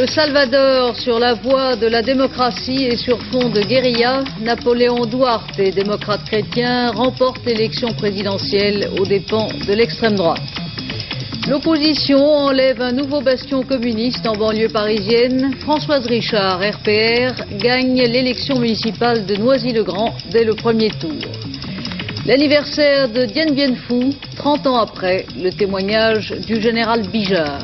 Salvador, sur la voie de la démocratie et sur fond de guérilla, Napoléon Duarte, démocrate chrétien, remporte l'élection présidentielle aux dépens de l'extrême droite. L'opposition enlève un nouveau bastion communiste en banlieue parisienne. Françoise Richard, RPR, gagne l'élection municipale de Noisy-le-Grand dès le premier tour. L'anniversaire de Dien Bien Phu, 30 ans après, le témoignage du général Bijard.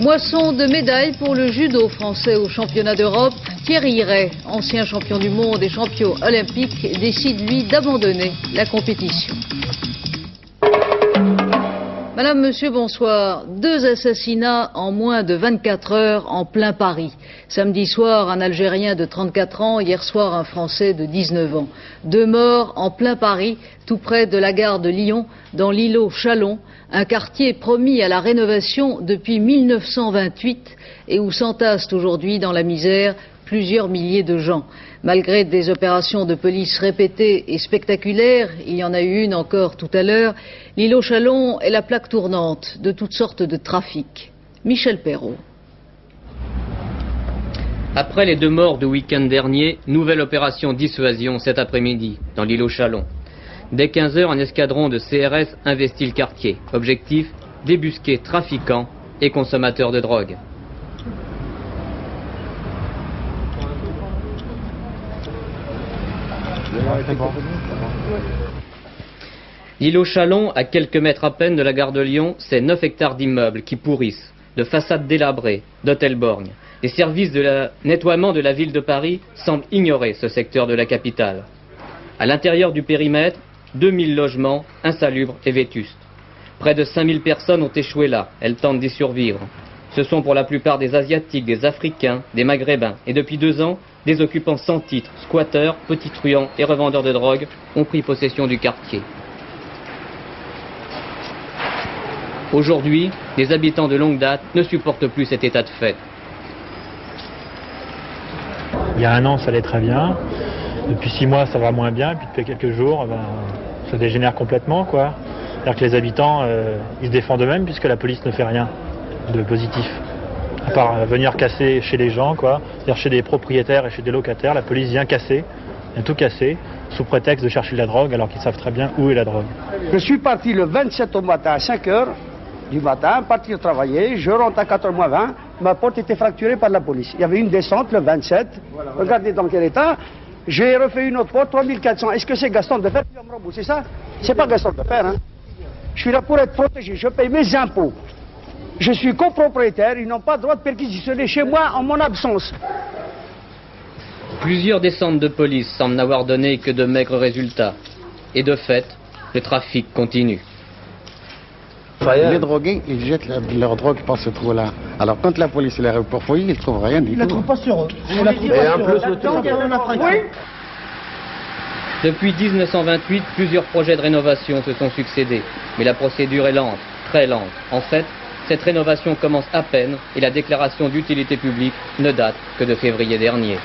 Moisson de médailles pour le judo français au championnat d'Europe. Thierry Ray, ancien champion du monde et champion olympique, décide lui d'abandonner la compétition. Madame, monsieur, bonsoir. 2 assassinats en moins de 24 heures en plein Paris. Samedi soir, un Algérien de 34 ans, hier soir, un Français de 19 ans. 2 morts en plein Paris, tout près de la gare de Lyon, dans l'îlot Chalon, un quartier promis à la rénovation depuis 1928 et où s'entassent aujourd'hui dans la misère plusieurs milliers de gens. Malgré des opérations de police répétées et spectaculaires, il y en a eu une encore tout à l'heure, l'îlot Chalon est la plaque tournante de toutes sortes de trafics. Michel Perrault. Après les 2 morts du week-end dernier, nouvelle opération dissuasion cet après-midi dans l'îlot Chalon. Dès 15h, un escadron de CRS investit le quartier. Objectif, débusquer trafiquants et consommateurs de drogue. L'îlot Chalon, à quelques mètres à peine de la gare de Lyon, c'est 9 hectares d'immeubles qui pourrissent, de façades délabrées, d'hôtels borgnes. Les services de nettoiement de la ville de Paris semblent ignorer ce secteur de la capitale. À l'intérieur du périmètre, 2000 logements insalubres et vétustes. Près de 5000 personnes ont échoué là, elles tentent d'y survivre. Ce sont pour la plupart des Asiatiques, des Africains, des Maghrébins. Et depuis 2 ans, des occupants sans titre, squatteurs, petits truands et revendeurs de drogue ont pris possession du quartier. Aujourd'hui, les habitants de longue date ne supportent plus cet état de fait. Il y a 1 an, ça allait très bien. Depuis 6 mois, ça va moins bien. Et puis depuis quelques jours, ça dégénère complètement, quoi. C'est-à-dire que les habitants, ils se défendent eux-mêmes puisque la police ne fait rien de positif. À part venir casser chez les gens, quoi. C'est-à-dire chez des propriétaires et chez des locataires, la police vient casser, vient tout casser, sous prétexte de chercher de la drogue alors qu'ils savent très bien où est la drogue. Je suis parti le 27 au matin à 5 h du matin, partir travailler, je rentre à 4h20, ma porte était fracturée par la police. Il y avait une descente le 27, regardez dans quel état. J'ai refait une autre porte, 3400. Est-ce que c'est Gaston Defferre qui va me rembourser ça? C'est pas Gaston Defferre, hein. Je suis là pour être protégé, je paye mes impôts. Je suis copropriétaire, ils n'ont pas le droit de perquisitionner chez moi en mon absence. Plusieurs descentes de police semblent n'avoir donné que de maigres résultats. Et de fait, le trafic continue. Les drogués, ils jettent leur drogue par ce trou-là. Alors quand la police les arrive pour fouiller, ils ne trouvent rien du tout. Ils ne la trouvent pas sur eux. Et en plus, Oui. Depuis 1928, plusieurs projets de rénovation se sont succédés. Mais la procédure est lente, très lente. En fait, cette rénovation commence à peine et la déclaration d'utilité publique ne date que de février dernier.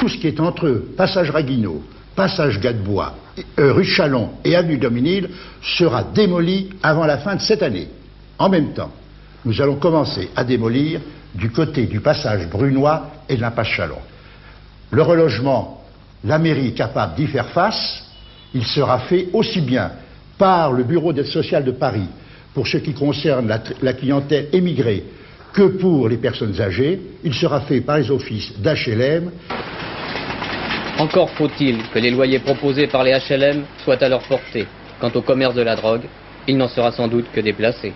Tout ce qui est entre passage Raguineau, passage Gadebois, rue Chalon et avenue Dominil sera démoli avant la fin de cette année. En même temps, nous allons commencer à démolir du côté du passage Brunois et de l'impasse Chalon. Le relogement, la mairie est capable d'y faire face. Il sera fait aussi bien par le bureau d'aide sociale de Paris pour ce qui concerne la clientèle émigrée que pour les personnes âgées. Il sera fait par les offices d'HLM. Encore faut-il que les loyers proposés par les HLM soient à leur portée. Quant au commerce de la drogue, il n'en sera sans doute que déplacé.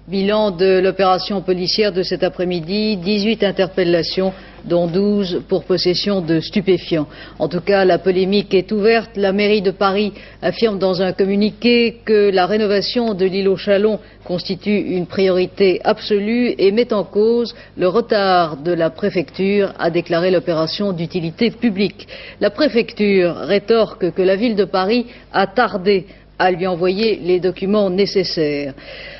Bilan de l'opération policière de cet après-midi, 18 interpellations, dont 12 pour possession de stupéfiants. En tout cas, la polémique est ouverte. La mairie de Paris affirme dans un communiqué que la rénovation de l'îlot Chalon constitue une priorité absolue et met en cause le retard de la préfecture à déclarer l'opération d'utilité publique. La préfecture rétorque que la ville de Paris a tardé à lui envoyer les documents nécessaires.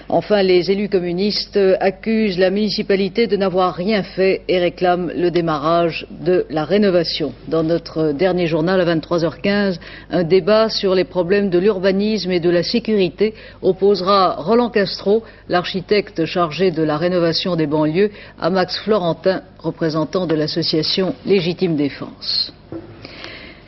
Enfin, les élus communistes accusent la municipalité de n'avoir rien fait et réclament le démarrage de la rénovation. Dans notre dernier journal à 23h15, un débat sur les problèmes de l'urbanisme et de la sécurité opposera Roland Castro, l'architecte chargé de la rénovation des banlieues, à Max Florentin, représentant de l'association Légitime Défense.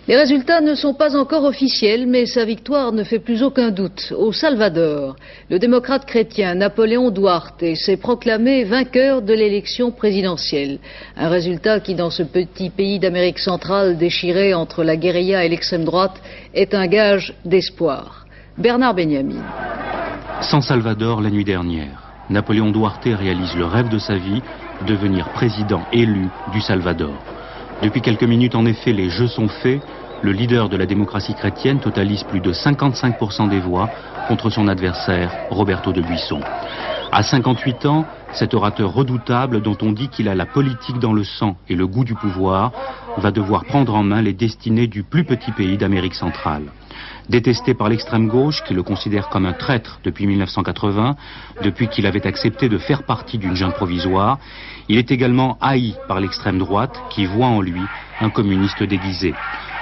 Les résultats ne sont pas encore officiels, mais sa victoire ne fait plus aucun doute. Au Salvador, le démocrate chrétien Napoléon Duarte s'est proclamé vainqueur de l'élection présidentielle. Un résultat qui, dans ce petit pays d'Amérique centrale déchiré entre la guérilla et l'extrême droite, est un gage d'espoir. Bernard Benyamin. San Salvador la nuit dernière, Napoléon Duarte réalise le rêve de sa vie, devenir président élu du Salvador. Depuis quelques minutes, en effet, les jeux sont faits. Le leader de la démocratie chrétienne totalise plus de 55% des voix contre son adversaire, Roberto de Buisson. À 58 ans, cet orateur redoutable, dont on dit qu'il a la politique dans le sang et le goût du pouvoir, va devoir prendre en main les destinées du plus petit pays d'Amérique centrale. Détesté par l'extrême gauche, qui le considère comme un traître depuis 1980, depuis qu'il avait accepté de faire partie d'une junte provisoire, il est également haï par l'extrême droite, qui voit en lui un communiste déguisé.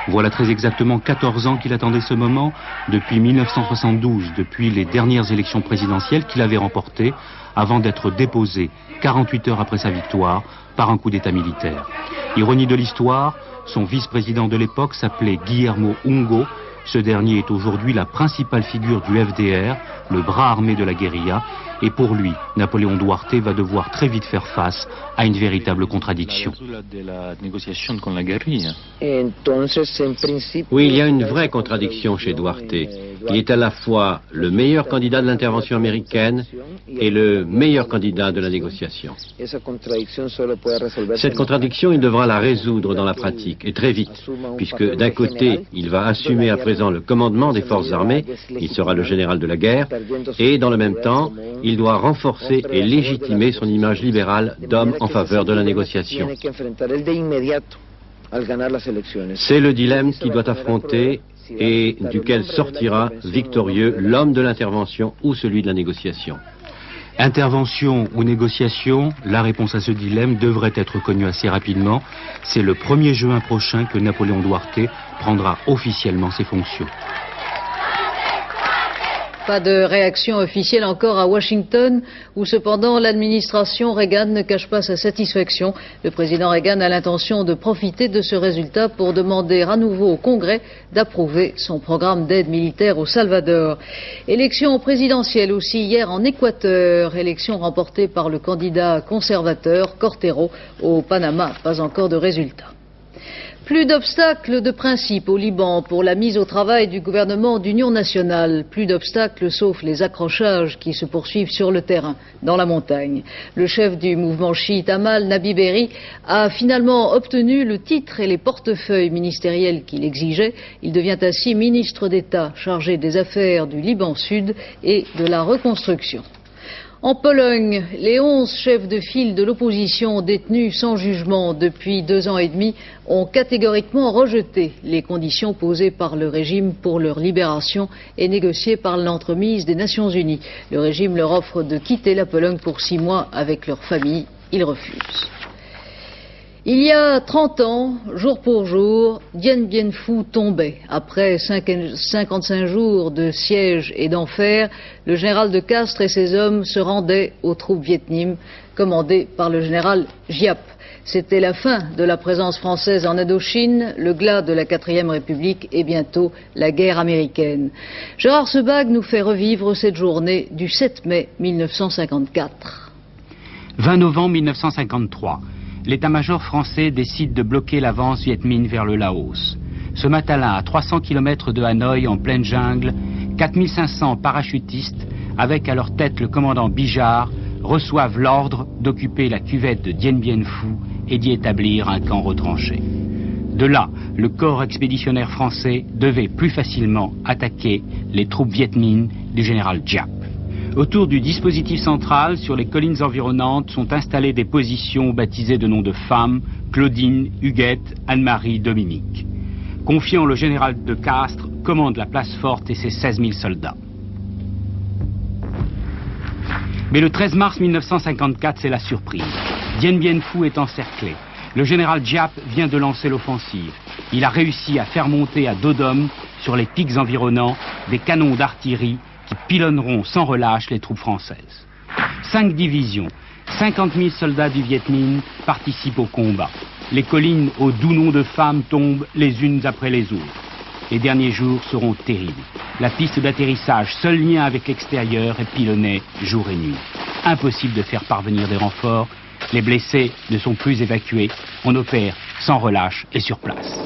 Voilà très exactement 14 ans qu'il attendait ce moment, depuis 1972, depuis les dernières élections présidentielles qu'il avait remportées, avant d'être déposé 48 heures après sa victoire par un coup d'état militaire. Ironie de l'histoire, son vice-président de l'époque s'appelait Guillermo Ungo. Ce dernier est aujourd'hui la principale figure du FDR, le bras armé de la guérilla, et pour lui, Napoléon Duarte va devoir très vite faire face à une véritable contradiction. Oui, il y a une vraie contradiction chez Duarte. Il est à la fois le meilleur candidat de l'intervention américaine et le meilleur candidat de la négociation. Cette contradiction, il devra la résoudre dans la pratique, et très vite, puisque d'un côté, il va assumer à présent le commandement des forces armées, il sera le général de la guerre, et dans le même temps, il doit renforcer et légitimer son image libérale d'homme en faveur de la négociation. C'est le dilemme qu'il doit affronter et duquel sortira victorieux l'homme de l'intervention ou celui de la négociation. Intervention ou négociation, la réponse à ce dilemme devrait être connue assez rapidement. C'est le 1er juin prochain que Napoléon Duarte prendra officiellement ses fonctions. Pas de réaction officielle encore à Washington, où cependant l'administration Reagan ne cache pas sa satisfaction. Le président Reagan a l'intention de profiter de ce résultat pour demander à nouveau au Congrès d'approuver son programme d'aide militaire au Salvador. Élection présidentielle aussi hier en Équateur, élection remportée par le candidat conservateur Cortero. Au Panama, pas encore de résultat. Plus d'obstacles de principe au Liban pour la mise au travail du gouvernement d'union nationale. Plus d'obstacles sauf les accrochages qui se poursuivent sur le terrain, dans la montagne. Le chef du mouvement chiite Amal Nabi Berri a finalement obtenu le titre et les portefeuilles ministériels qu'il exigeait. Il devient ainsi ministre d'État chargé des affaires du Liban Sud et de la reconstruction. En Pologne, les 11 chefs de file de l'opposition détenus sans jugement depuis 2 ans et demi ont catégoriquement rejeté les conditions posées par le régime pour leur libération et négociées par l'entremise des Nations Unies. Le régime leur offre de quitter la Pologne pour 6 mois avec leur famille. Ils refusent. Il y a 30 ans, jour pour jour, Dien Bien Phu tombait. Après 55 jours de siège et d'enfer, le général de Castres et ses hommes se rendaient aux troupes vietnamiennes, commandées par le général Giap. C'était la fin de la présence française en Indochine, le glas de la 4e République et bientôt la guerre américaine. Gérard Sebag nous fait revivre cette journée du 7 mai 1954. 20 novembre 1953. L'état-major français décide de bloquer l'avance Viet Minh vers le Laos. Ce matin-là, à 300 km de Hanoï, en pleine jungle, 4500 parachutistes, avec à leur tête le commandant Bijard, reçoivent l'ordre d'occuper la cuvette de Dien Bien Phu et d'y établir un camp retranché. De là, le corps expéditionnaire français devait plus facilement attaquer les troupes Viet Minh du général Giap. Autour du dispositif central, sur les collines environnantes, sont installées des positions baptisées de noms de femmes, Claudine, Huguette, Anne-Marie, Dominique. Confiant le général de Castres commande la place forte et ses 16 000 soldats. Mais le 13 mars 1954, c'est la surprise. Dien Bien Phu est encerclé. Le général Giap vient de lancer l'offensive. Il a réussi à faire monter à dos d'homme, sur les pics environnants, des canons d'artillerie qui pilonneront sans relâche les troupes françaises. 5 divisions, 50 000 soldats du Viet Minh participent au combat. Les collines aux doux noms de femmes tombent les unes après les autres. Les derniers jours seront terribles. La piste d'atterrissage, seul lien avec l'extérieur, est pilonnée jour et nuit. Impossible de faire parvenir des renforts. Les blessés ne sont plus évacués. On opère sans relâche et sur place.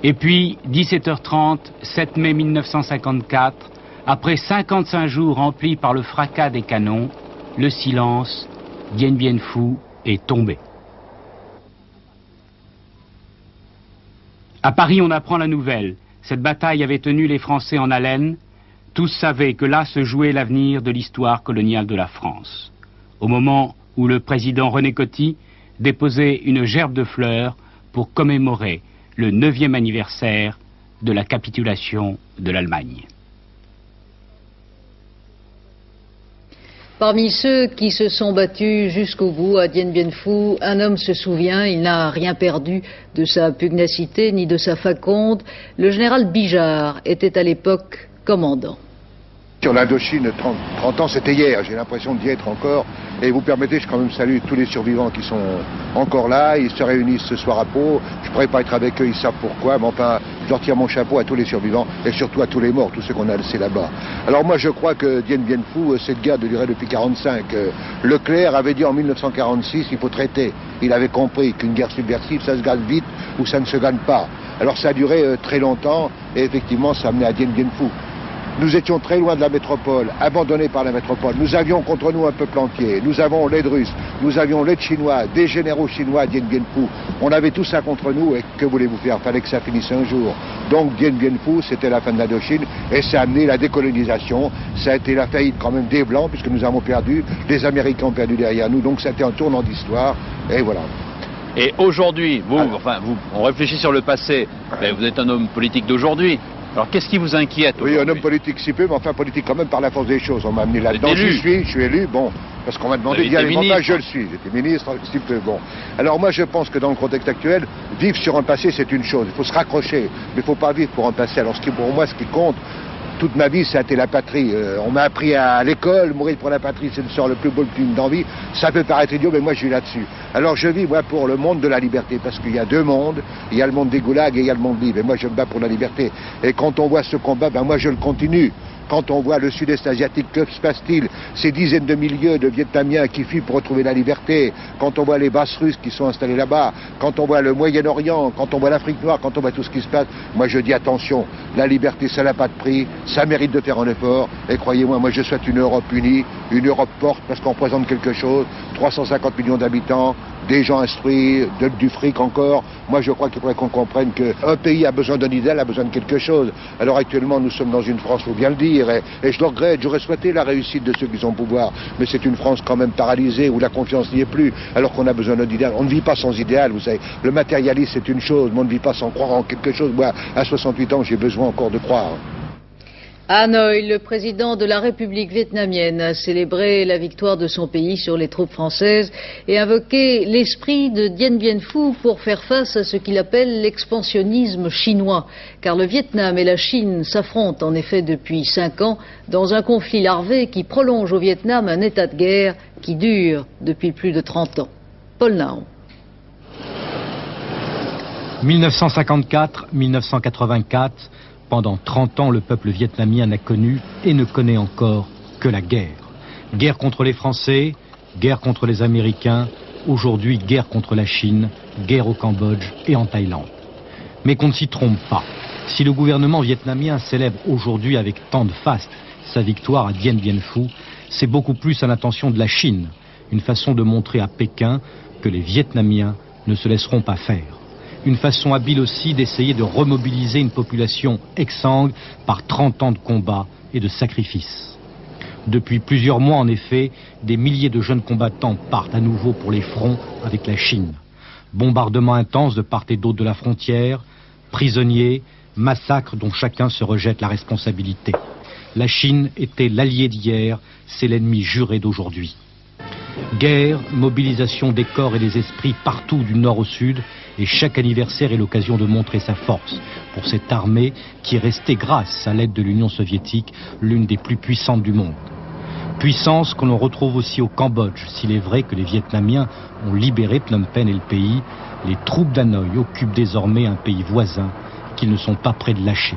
Et puis, 17h30, 7 mai 1954, après 55 jours remplis par le fracas des canons, le silence, Dien Bien Phu est tombé. À Paris, on apprend la nouvelle. Cette bataille avait tenu les Français en haleine. Tous savaient que là se jouait l'avenir de l'histoire coloniale de la France. Au moment où le président René Coty déposait une gerbe de fleurs pour commémorer le 9e anniversaire de la capitulation de l'Allemagne. Parmi ceux qui se sont battus jusqu'au bout à Dien Bien Phu, un homme se souvient, il n'a rien perdu de sa pugnacité ni de sa faconde. Le général Bijard était à l'époque commandant. Sur l'Indochine, 30 ans, c'était hier, j'ai l'impression d'y être encore. Et vous permettez, je quand même salue tous les survivants qui sont encore là. Ils se réunissent ce soir à Pau. Je ne pourrais pas être avec eux, ils savent pourquoi. Mais enfin, je leur tire mon chapeau à tous les survivants et surtout à tous les morts, tous ceux qu'on a laissés là-bas. Alors moi, je crois que Dien Bien Phu, cette guerre de durer depuis 1945. Leclerc avait dit en 1946, il faut traiter. Il avait compris qu'une guerre subversive, ça se gagne vite ou ça ne se gagne pas. Alors ça a duré très longtemps et effectivement, ça a amené à Dien Bien Phu. Nous étions très loin de la métropole, abandonnés par la métropole. Nous avions contre nous un peuple entier. Nous avons l'aide russe, nous avions l'aide chinois, des généraux chinois à Dien Bien Phu. On avait tout ça contre nous et que voulez-vous faire? Il fallait que ça finisse un jour. Donc Dien Bien Phu, c'était la fin de l'Indochine et ça a amené la décolonisation. Ça a été la faillite quand même des Blancs puisque nous avons perdu, les Américains ont perdu derrière nous. Donc c'était un tournant d'histoire et voilà. Et aujourd'hui, on réfléchit sur le passé, mais vous êtes un homme politique d'aujourd'hui. Alors qu'est-ce qui vous inquiète? Oui, un homme politique si peu, mais enfin politique quand même par la force des choses. On m'a amené là-dedans, je suis élu, bon, parce qu'on m'a demandé d'y aller. Enfin, je le suis, j'étais ministre, si peu, bon. Alors moi je pense que dans le contexte actuel, vivre sur un passé c'est une chose, il faut se raccrocher, mais il ne faut pas vivre pour un passé. Alors pour moi ce qui compte, toute ma vie, ça a été la patrie. On m'a appris à l'école, mourir pour la patrie, c'est le sort le plus beau, le plus d'envie. Ça peut paraître idiot, mais moi, je suis là-dessus. Alors, je vis, moi, pour le monde de la liberté, parce qu'il y a deux mondes. Il y a le monde des goulags et il y a le monde libre. Et moi, je me bats pour la liberté. Et quand on voit ce combat, ben moi, je le continue. Quand on voit le sud-est asiatique, que se passe-t-il? Ces dizaines de milliers de Vietnamiens qui fuient pour retrouver la liberté. Quand on voit les bases russes qui sont installées là-bas. Quand on voit le Moyen-Orient. Quand on voit l'Afrique noire. Quand on voit tout ce qui se passe. Moi, je dis attention. La liberté, ça n'a pas de prix. Ça mérite de faire un effort. Et croyez-moi, moi, je souhaite une Europe unie. Une Europe forte parce qu'on représente quelque chose. 350 millions d'habitants. Des gens instruits, du fric encore. Moi, je crois qu'il faudrait qu'on comprenne qu'un pays a besoin d'un idéal, a besoin de quelque chose. Alors actuellement, nous sommes dans une France, il faut bien le dire, et je le regrette, j'aurais souhaité la réussite de ceux qui sont au pouvoir, mais c'est une France quand même paralysée, où la confiance n'y est plus, alors qu'on a besoin d'un idéal. On ne vit pas sans idéal, vous savez. Le matérialisme, c'est une chose, mais on ne vit pas sans croire en quelque chose. Moi, à 68 ans, j'ai besoin encore de croire. À Hanoï, le président de la République vietnamienne a célébré la victoire de son pays sur les troupes françaises et invoqué l'esprit de Dien Bien Phu pour faire face à ce qu'il appelle l'expansionnisme chinois. Car le Vietnam et la Chine s'affrontent en effet depuis 5 ans dans un conflit larvé qui prolonge au Vietnam un état de guerre qui dure depuis plus de 30 ans. Paul Naon. 1954-1984, pendant 30 ans, le peuple vietnamien n'a connu et ne connaît encore que la guerre. Guerre contre les Français, guerre contre les Américains, aujourd'hui guerre contre la Chine, guerre au Cambodge et en Thaïlande. Mais qu'on ne s'y trompe pas. Si le gouvernement vietnamien célèbre aujourd'hui avec tant de faste sa victoire à Dien Bien Phu, c'est beaucoup plus à l'intention de la Chine, une façon de montrer à Pékin que les Vietnamiens ne se laisseront pas faire. Une façon habile aussi d'essayer de remobiliser une population exsangue par 30 ans de combats et de sacrifices. Depuis plusieurs mois, en effet, des milliers de jeunes combattants partent à nouveau pour les fronts avec la Chine. Bombardements intenses de part et d'autre de la frontière, prisonniers, massacre dont chacun se rejette la responsabilité. La Chine était l'allié d'hier, c'est l'ennemi juré d'aujourd'hui. Guerre, mobilisation des corps et des esprits partout du nord au sud, et chaque anniversaire est l'occasion de montrer sa force pour cette armée qui est restée, grâce à l'aide de l'Union soviétique, l'une des plus puissantes du monde. Puissance que l'on retrouve aussi au Cambodge. S'il est vrai que les Vietnamiens ont libéré Phnom Penh et le pays, les troupes d'Hanoï occupent désormais un pays voisin qu'ils ne sont pas près de lâcher.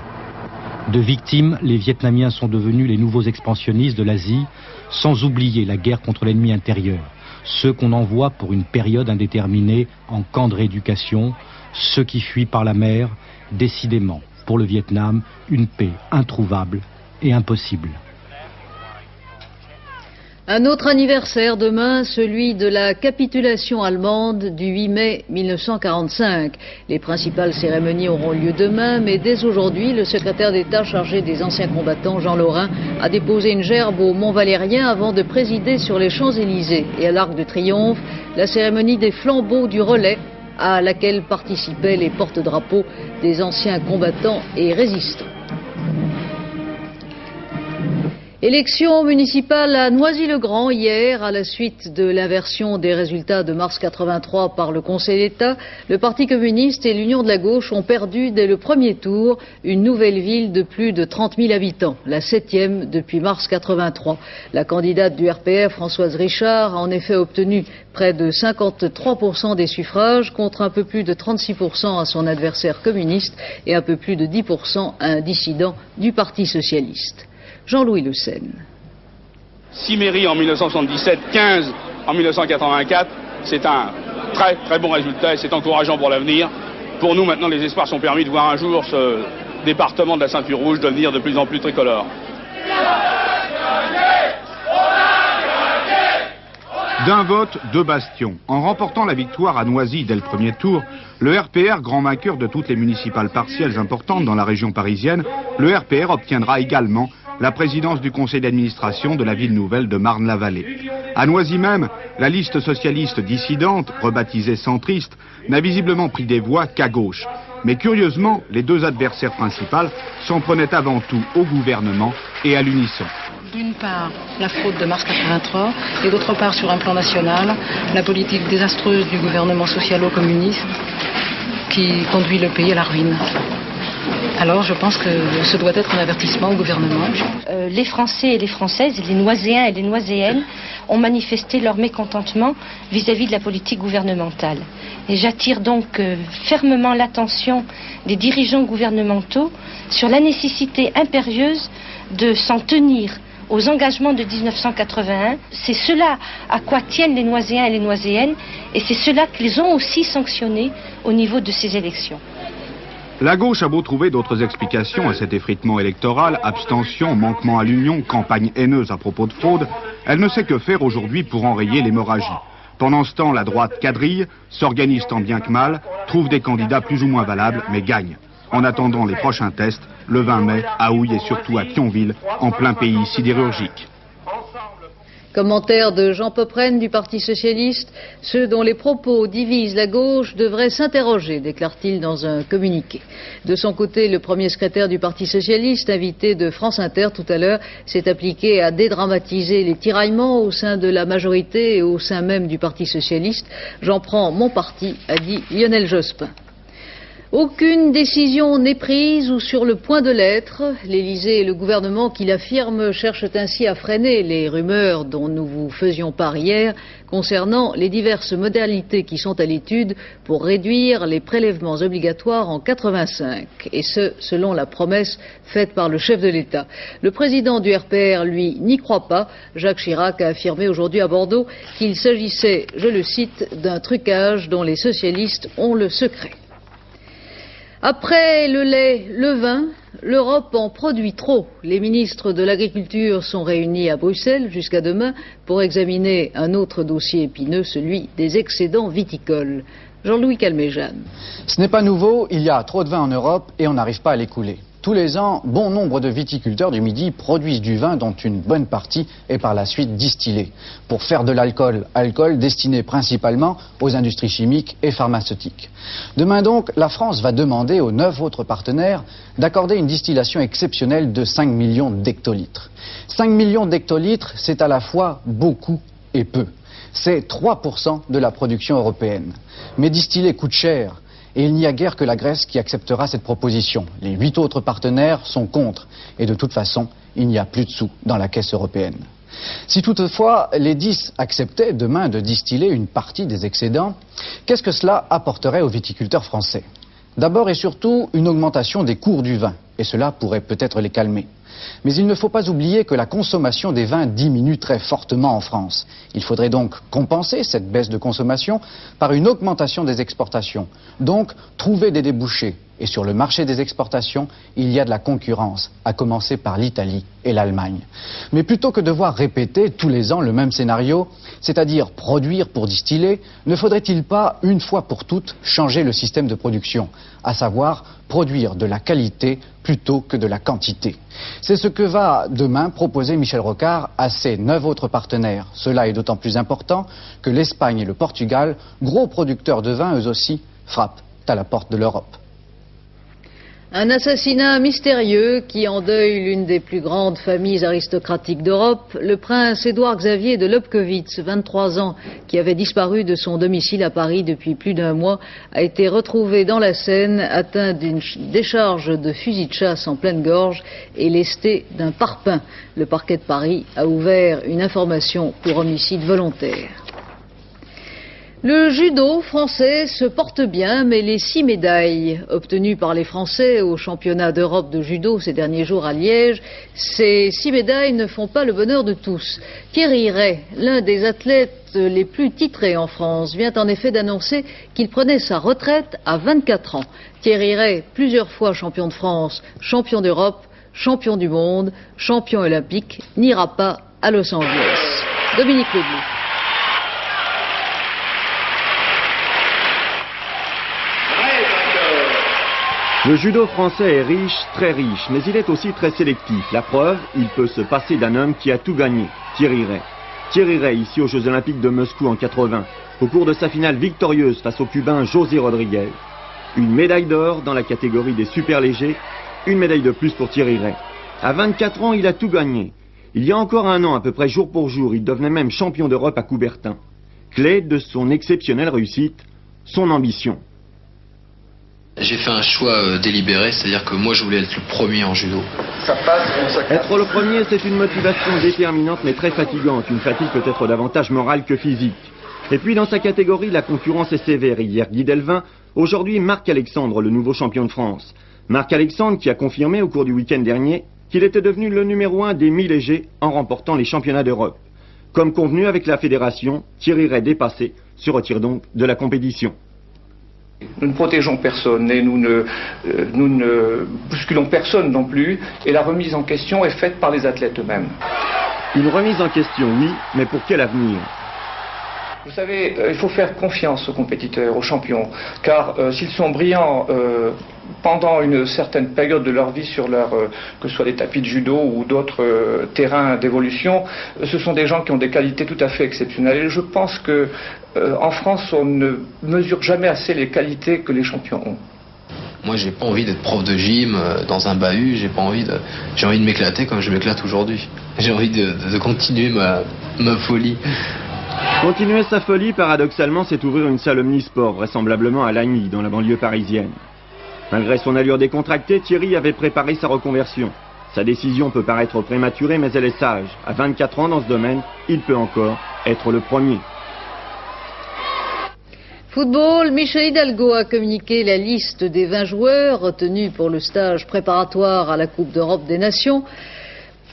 De victimes, les Vietnamiens sont devenus les nouveaux expansionnistes de l'Asie, sans oublier la guerre contre l'ennemi intérieur, ceux qu'on envoie pour une période indéterminée en camp de rééducation, ceux qui fuient par la mer, décidément, pour le Vietnam, une paix introuvable et impossible. Un autre anniversaire demain, celui de la capitulation allemande du 8 mai 1945. Les principales cérémonies auront lieu demain, mais dès aujourd'hui, le secrétaire d'État chargé des anciens combattants, Jean Lorrain, a déposé une gerbe au Mont-Valérien avant de présider sur les Champs-Élysées et à l'Arc de Triomphe la cérémonie des flambeaux du relais, à laquelle participaient les porte-drapeaux des anciens combattants et résistants. Élection municipale à Noisy-le-Grand hier, à la suite de l'inversion des résultats de mars 83 par le Conseil d'État, le Parti communiste et l'Union de la gauche ont perdu dès le premier tour une nouvelle ville de plus de 30 000 habitants, la 7e depuis mars 83. La candidate du RPR, Françoise Richard, a en effet obtenu près de 53% des suffrages, contre un peu plus de 36% à son adversaire communiste et un peu plus de 10% à un dissident du Parti socialiste. Jean-Louis Le Senne. 6 mairies en 1977, 15 en 1984, c'est un très très bon résultat et c'est encourageant pour l'avenir. Pour nous maintenant, les espoirs sont permis de voir un jour ce département de la ceinture rouge devenir de plus en plus tricolore. D'un vote, deux bastions. En remportant la victoire à Noisy dès le premier tour, le RPR, grand vainqueur de toutes les municipales partielles importantes dans la région parisienne, le RPR obtiendra également la présidence du conseil d'administration de la ville nouvelle de Marne-la-Vallée. À Noisy même, la liste socialiste dissidente, rebaptisée centriste, n'a visiblement pris des voix qu'à gauche. Mais curieusement, les deux adversaires principaux s'en prenaient avant tout au gouvernement et à l'unisson. D'une part, la fraude de mars 83, et d'autre part, sur un plan national, la politique désastreuse du gouvernement socialo-communiste qui conduit le pays à la ruine. Alors je pense que ce doit être un avertissement au gouvernement. Les Français et les Françaises, les Noiséens et les Noiséennes ont manifesté leur mécontentement vis-à-vis de la politique gouvernementale. Et j'attire donc fermement l'attention des dirigeants gouvernementaux sur la nécessité impérieuse de s'en tenir aux engagements de 1981. C'est cela à quoi tiennent les Noiséens et les Noiséennes, et c'est cela qu'ils ont aussi sanctionné au niveau de ces élections. La gauche a beau trouver d'autres explications à cet effritement électoral, abstention, manquement à l'union, campagne haineuse à propos de fraude, elle ne sait que faire aujourd'hui pour enrayer l'hémorragie. Pendant ce temps, la droite quadrille, s'organise tant bien que mal, trouve des candidats plus ou moins valables, mais gagne. En attendant les prochains tests, le 20 mai, à Houille et surtout à Thionville, en plein pays sidérurgique. Commentaire de Jean Popren du Parti socialiste. Ceux dont les propos divisent la gauche devraient s'interroger, déclare-t-il dans un communiqué. De son côté, le premier secrétaire du Parti socialiste, invité de France Inter tout à l'heure, s'est appliqué à dédramatiser les tiraillements au sein de la majorité et au sein même du Parti socialiste. J'en prends mon parti, a dit Lionel Jospin. Aucune décision n'est prise ou sur le point de l'être. L'Élysée et le gouvernement qui l'affirment cherchent ainsi à freiner les rumeurs dont nous vous faisions part hier concernant les diverses modalités qui sont à l'étude pour réduire les prélèvements obligatoires en 85. Et ce, selon la promesse faite par le chef de l'État. Le président du RPR, lui, n'y croit pas. Jacques Chirac a affirmé aujourd'hui à Bordeaux qu'il s'agissait, je le cite, d'un trucage dont les socialistes ont le secret. Après le lait, le vin, l'Europe en produit trop. Les ministres de l'Agriculture sont réunis à Bruxelles jusqu'à demain pour examiner un autre dossier épineux, celui des excédents viticoles. Jean-Louis Calmejane. Ce n'est pas nouveau, il y a trop de vin en Europe et on n'arrive pas à l'écouler. Tous les ans, bon nombre de viticulteurs du Midi produisent du vin dont une bonne partie est par la suite distillée pour faire de l'alcool, alcool destiné principalement aux industries chimiques et pharmaceutiques. Demain donc, la France va demander aux 9 autres partenaires d'accorder une distillation exceptionnelle de 5 millions d'hectolitres. 5 millions d'hectolitres, c'est à la fois beaucoup et peu. C'est 3% de la production européenne. Mais distiller coûte cher. Et il n'y a guère que la Grèce qui acceptera cette proposition. Les 8 autres partenaires sont contre. Et de toute façon, il n'y a plus de sous dans la caisse européenne. Si toutefois les 10 acceptaient demain de distiller une partie des excédents, qu'est-ce que cela apporterait aux viticulteurs français? D'abord et surtout, une augmentation des cours du vin. Et cela pourrait peut-être les calmer. Mais il ne faut pas oublier que la consommation des vins diminue très fortement en France. Il faudrait donc compenser cette baisse de consommation par une augmentation des exportations. Donc, trouver des débouchés. Et sur le marché des exportations, il y a de la concurrence, à commencer par l'Italie et l'Allemagne. Mais plutôt que de devoir répéter tous les ans le même scénario, c'est-à-dire produire pour distiller, ne faudrait-il pas, une fois pour toutes, changer le système de production, à savoir produire de la qualité plutôt que de la quantité? C'est ce que va demain proposer Michel Rocard à ses 9 autres partenaires. Cela est d'autant plus important que l'Espagne et le Portugal, gros producteurs de vin eux aussi, frappent à la porte de l'Europe. Un assassinat mystérieux qui endeuille l'une des plus grandes familles aristocratiques d'Europe. Le prince Édouard Xavier de Lobkowitz, 23 ans, qui avait disparu de son domicile à Paris depuis plus d'un mois, a été retrouvé dans la Seine, atteint d'une décharge de fusil de chasse en pleine gorge et lesté d'un parpaing. Le parquet de Paris a ouvert une information pour homicide volontaire. Le judo français se porte bien, mais les 6 médailles obtenues par les Français au championnat d'Europe de judo ces derniers jours à Liège, ces 6 médailles ne font pas le bonheur de tous. Thierry Ray, l'un des athlètes les plus titrés en France, vient en effet d'annoncer qu'il prenait sa retraite à 24 ans. Thierry Ray, plusieurs fois champion de France, champion d'Europe, champion du monde, champion olympique, n'ira pas à Los Angeles. Dominique Ledoux. Le judo français est riche, très riche, mais il est aussi très sélectif. La preuve, il peut se passer d'un homme qui a tout gagné, Thierry Ray. Thierry Ray, ici aux Jeux Olympiques de Moscou en 80, au cours de sa finale victorieuse face au Cubain José Rodriguez. Une médaille d'or dans la catégorie des super légers, une médaille de plus pour Thierry Ray. À 24 ans, il a tout gagné. Il y a encore un an, à peu près jour pour jour, il devenait même champion d'Europe à Coubertin. Clé de son exceptionnelle réussite, son ambition. J'ai fait un choix délibéré, c'est-à-dire que moi je voulais être le premier en judo. Ça passe, être le premier, c'est une motivation déterminante mais très fatigante. Une fatigue peut-être davantage morale que physique. Et puis dans sa catégorie, la concurrence est sévère. Hier Guy Delvin, aujourd'hui Marc Alexandre, le nouveau champion de France. Marc Alexandre qui a confirmé au cours du week-end dernier qu'il était devenu le numéro 1 des mi-légers en remportant les championnats d'Europe. Comme convenu avec la fédération, Thierry Ray dépassé se retire donc de la compétition. Nous ne protégeons personne et nous ne bousculons personne non plus, et la remise en question est faite par les athlètes eux-mêmes. Une remise en question, oui, mais pour quel avenir ? Vous savez, il faut faire confiance aux compétiteurs, aux champions, car s'ils sont brillants pendant une certaine période de leur vie sur que ce soit des tapis de judo ou d'autres terrains d'évolution, ce sont des gens qui ont des qualités tout à fait exceptionnelles. Et je pense que en France, on ne mesure jamais assez les qualités que les champions ont. Moi, j'ai pas envie d'être prof de gym dans un bahut. J'ai envie de m'éclater comme je m'éclate aujourd'hui. J'ai envie de continuer ma folie. Continuer sa folie, paradoxalement, c'est ouvrir une salle omnisport, vraisemblablement à Lagny, dans la banlieue parisienne. Malgré son allure décontractée, Thierry avait préparé sa reconversion. Sa décision peut paraître prématurée, mais elle est sage. À 24 ans dans ce domaine, il peut encore être le premier. Football, Michel Hidalgo a communiqué la liste des 20 joueurs retenus pour le stage préparatoire à la Coupe d'Europe des Nations.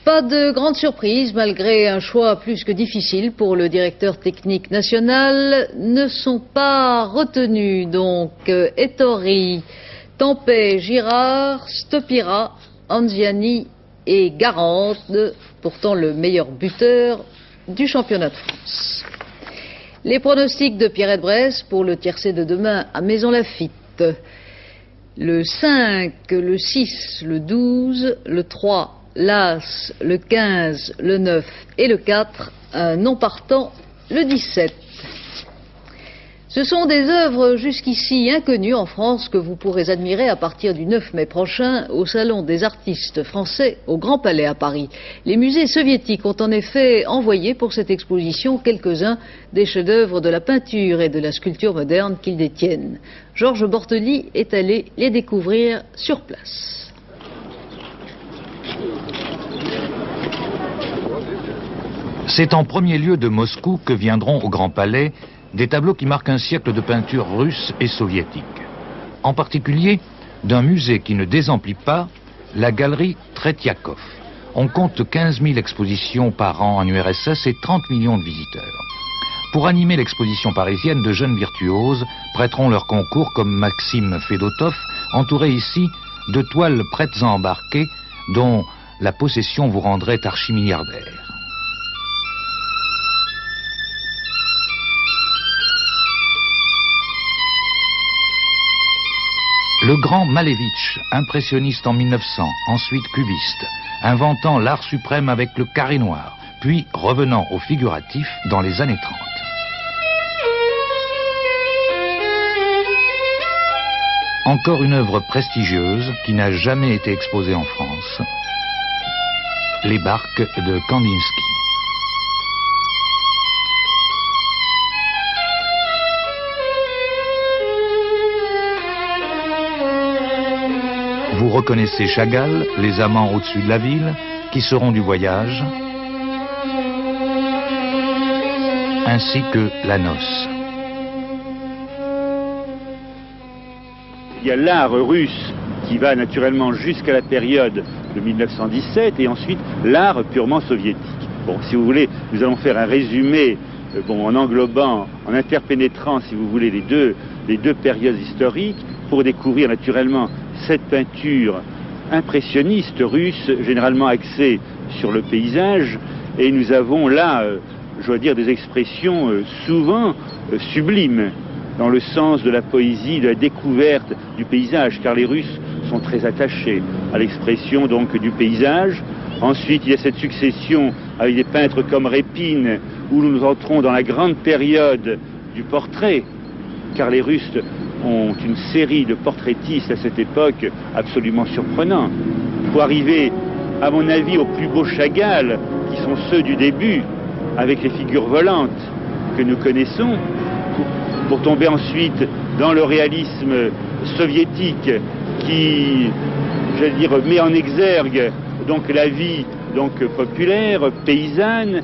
Pas de grande surprise, malgré un choix plus que difficile pour le directeur technique national. Ne sont pas retenus donc Ettori, Tempeh, Girard, Stopira, Anziani et Garande, pourtant le meilleur buteur du championnat de France. Les pronostics de Pierrette Bresse pour le tiercé de demain à Maisons-Laffitte. Le 5, le 6, le 12, le 3, l'As, le 15, le 9 et le 4, un non partant, le 17. Ce sont des œuvres jusqu'ici inconnues en France que vous pourrez admirer à partir du 9 mai prochain au Salon des artistes français au Grand Palais à Paris. Les musées soviétiques ont en effet envoyé pour cette exposition quelques-uns des chefs-d'œuvre de la peinture et de la sculpture moderne qu'ils détiennent. Georges Bortoli est allé les découvrir sur place. C'est en premier lieu de Moscou que viendront au Grand Palais des tableaux qui marquent un siècle de peinture russe et soviétique. En particulier, d'un musée qui ne désemplit pas, la galerie Tretiakov. On compte 15 000 expositions par an en URSS et 30 millions de visiteurs. Pour animer l'exposition parisienne, de jeunes virtuoses prêteront leur concours comme Maxime Fedotov, entouré ici de toiles prêtes à embarquer dont la possession vous rendrait archimilliardaire. Le grand Malevitch, impressionniste en 1900, ensuite cubiste, inventant l'art suprême avec le carré noir, puis revenant au figuratif dans les années 30. Encore une œuvre prestigieuse qui n'a jamais été exposée en France, les barques de Kandinsky. Vous reconnaissez Chagall, les amants au-dessus de la ville, qui seront du voyage, ainsi que la noce. Il y a l'art russe qui va naturellement jusqu'à la période de 1917 et ensuite l'art purement soviétique. Bon, si vous voulez, nous allons faire un résumé en englobant, en interpénétrant, si vous voulez, les deux périodes historiques pour découvrir naturellement cette peinture impressionniste russe, généralement axée sur le paysage, et nous avons là, je dois dire, des expressions souvent sublimes, dans le sens de la poésie, de la découverte du paysage, car les Russes sont très attachés à l'expression donc du paysage. Ensuite, il y a cette succession avec des peintres comme Répine, où nous entrons dans la grande période du portrait, car les Russes ont une série de portraitistes à cette époque absolument surprenants. Il faut arriver, à mon avis, aux plus beaux Chagall, qui sont ceux du début, avec les figures volantes que nous connaissons, pour tomber ensuite dans le réalisme soviétique qui, j'allais dire, met en exergue donc la vie populaire, paysanne,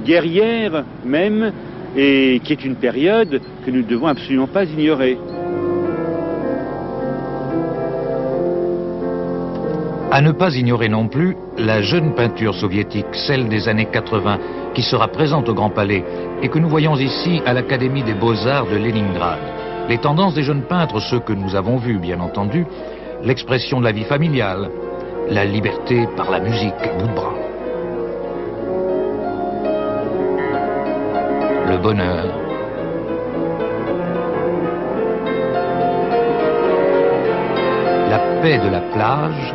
guerrière même, et qui est une période que nous ne devons absolument pas ignorer. À ne pas ignorer non plus la jeune peinture soviétique, celle des années 80, qui sera présente au Grand Palais et que nous voyons ici à l'Académie des Beaux-Arts de Leningrad. Les tendances des jeunes peintres, ceux que nous avons vus bien entendu, l'expression de la vie familiale, la liberté par la musique, bout de bras. Le bonheur. La paix de la plage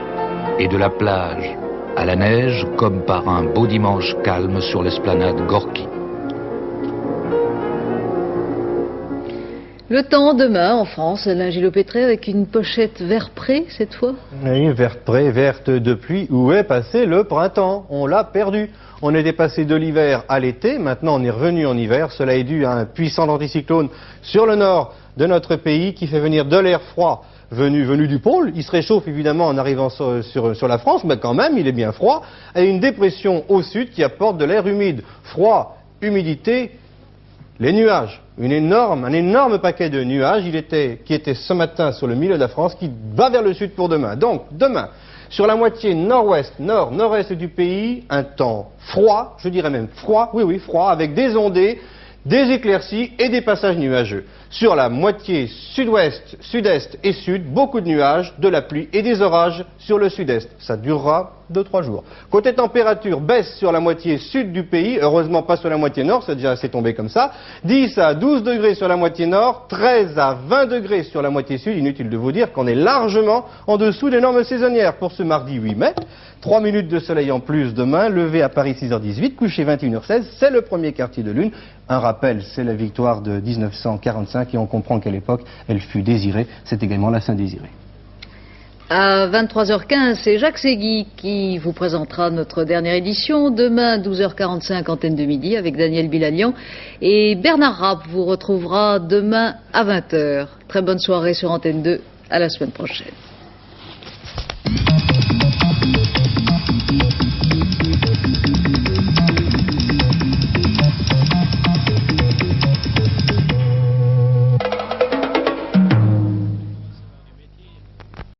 et de la plage à la neige comme par un beau dimanche calme sur l'esplanade Gorki. Le temps demain en France, Alain Gillot-Pétré, avec une pochette vert pré cette fois. Oui, vert pré, verte de pluie. Où est passé le printemps? On l'a perdu. On était passé de l'hiver à l'été, maintenant on est revenu en hiver. Cela est dû à un puissant anticyclone sur le nord de notre pays qui fait venir de l'air froid venu du pôle. Il se réchauffe évidemment en arrivant sur la France, mais quand même il est bien froid. Et une dépression au sud qui apporte de l'air humide. Froid, humidité, les nuages. Un énorme paquet de nuages qui était ce matin sur le milieu de la France, qui va vers le sud pour demain. Donc demain, sur la moitié nord-ouest, nord-nord-est du pays, un temps froid, je dirais même froid, oui, froid, avec des ondées, des éclaircies et des passages nuageux. Sur la moitié sud-ouest, sud-est et sud, beaucoup de nuages, de la pluie et des orages sur le sud-est. Ça durera 2-3 jours. Côté température, baisse sur la moitié sud du pays, heureusement pas sur la moitié nord, c'est déjà assez tombé comme ça. 10 à 12 degrés sur la moitié nord, 13 à 20 degrés sur la moitié sud. Inutile de vous dire qu'on est largement en dessous des normes saisonnières pour ce mardi 8 mai. 3 minutes de soleil en plus demain, levé à Paris 6h18, couché 21h16, c'est le premier quartier de lune. Un rappel, c'est la victoire de 1945 et on comprend qu'à l'époque, elle fut désirée, c'est également la Saint-Désiré. À 23h15, c'est Jacques Ségui qui vous présentera notre dernière édition. Demain, 12h45, antenne de midi avec Daniel Bilalian. Et Bernard Rapp vous retrouvera demain à 20h. Très bonne soirée sur Antenne 2. À la semaine prochaine.